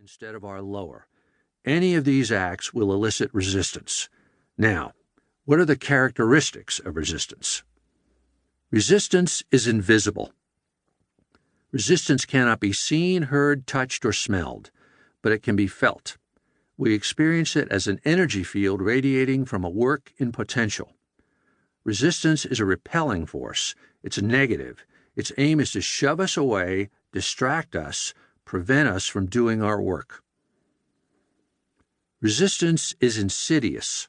instead of our lower. Any of these acts will elicit resistance. Now, what are the characteristics of resistance? Resistance is invisible. Resistance cannot be seen, heard, touched, or smelled, but it can be felt. We experience it as an energy field radiating from a work in potential. Resistance is a repelling force. It's negative. Its aim is to shove us away, distract us, prevent us from doing our work. Resistance is insidious.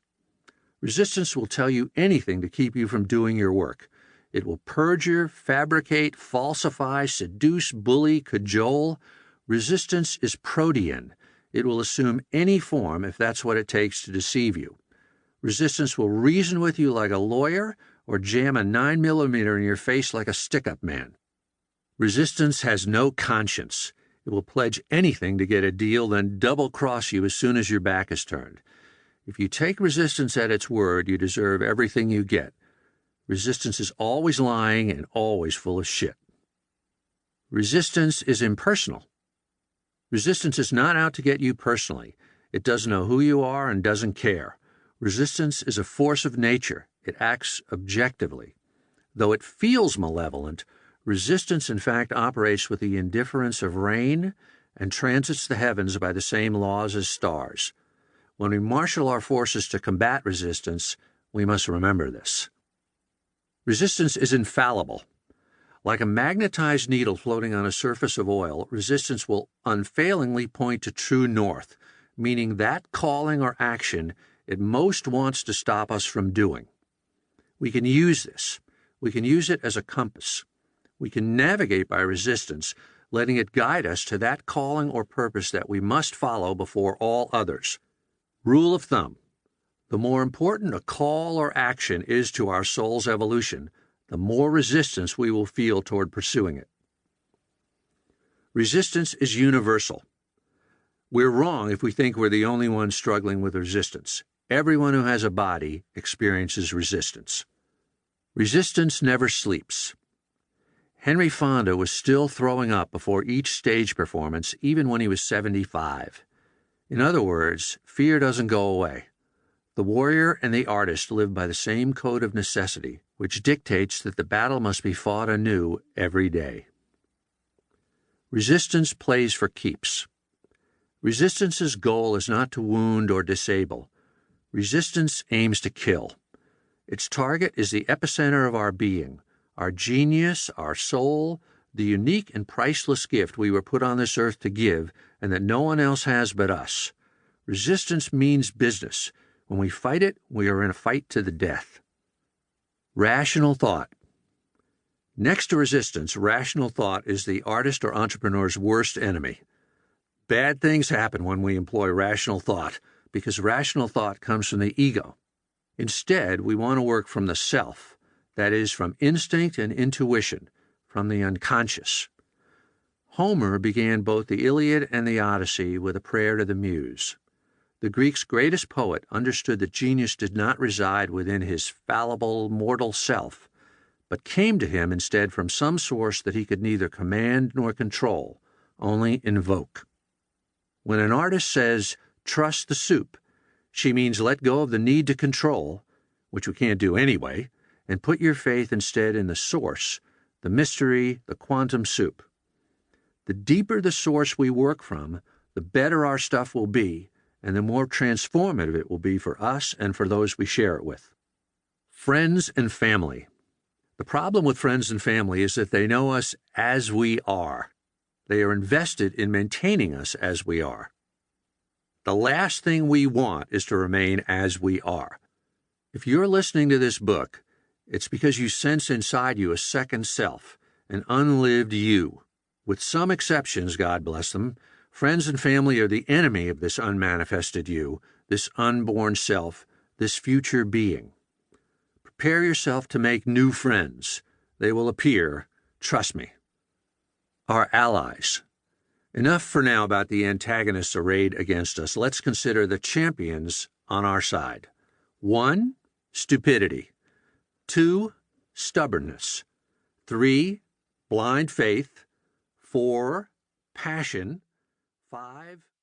Resistance will tell you anything to keep you from doing your work. It will perjure, fabricate, falsify, seduce, bully, cajole. Resistance is protean. It will assume any form if that's what it takes to deceive you. Resistance will reason with you like a lawyer or jam a 9mm in your face like a stick-up man. Resistance has no conscience. It will pledge anything to get a deal, then double-cross you as soon as your back is turned. If you take resistance at its word, you deserve everything you get. Resistance is always lying and always full of shit. Resistance is impersonal. Resistance is not out to get you personally. It doesn't know who you are and doesn't care. Resistance is a force of nature. It acts objectively. Though it feels malevolent, resistance in fact operates with the indifference of rain and transits the heavens by the same laws as stars. When we marshal our forces to combat resistance, we must remember this. Resistance is infallible. Like a magnetized needle floating on a surface of oil, resistance will unfailingly point to true north, meaning that calling or action it most wants to stop us from doing. We can use this. We can use it as a compass. We can navigate by resistance, letting it guide us to that calling or purpose that we must follow before all others. Rule of thumb: the more important a call or action is to our soul's evolution, the more resistance we will feel toward pursuing it. Resistance is universal. We're wrong if we think we're the only ones struggling with resistance. Everyone who has a body experiences resistance. Resistance never sleeps. Henry Fonda was still throwing up before each stage performance, even when he was 75. In other words, fear doesn't go away. The warrior and the artist live by the same code of necessity, which dictates that the battle must be fought anew every day. Resistance plays for keeps. Resistance's goal is not to wound or disable. Resistance aims to kill. Its target is the epicenter of our being, our genius, our soul, the unique and priceless gift we were put on this earth to give and that no one else has but us. Resistance means business. When we fight it, we are in a fight to the death. Rational thought. Next to resistance, rational thought is the artist or entrepreneur's worst enemy. Bad things happen when we employ rational thought, because rational thought comes from the ego. Instead, we want to work from the self, that is, from instinct and intuition, from the unconscious. Homer began both the Iliad and the Odyssey with a prayer to the Muse. The Greeks' greatest poet understood that genius did not reside within his fallible, mortal self, but came to him instead from some source that he could neither command nor control, only invoke. When an artist says, "Trust the soup," she means let go of the need to control, which we can't do anyway, and put your faith instead in the source, the mystery, the quantum soup. The deeper the source we work from, the better our stuff will be, and the more transformative it will be for us and for those we share it with. Friends and family. The problem with friends and family is that they know us as we are. They are invested in maintaining us as we are. The last thing we want is to remain as we are. If you're listening to this book, it's because you sense inside you a second self, an unlived you. With some exceptions, God bless them, friends and family are the enemy of this unmanifested you, this unborn self, this future being. Prepare yourself to make new friends. They will appear, trust me. Our allies. Enough for now about the antagonists arrayed against us. Let's consider the champions on our side. 1, stupidity. 2, stubbornness. 3, blind faith. 4, passion. 5,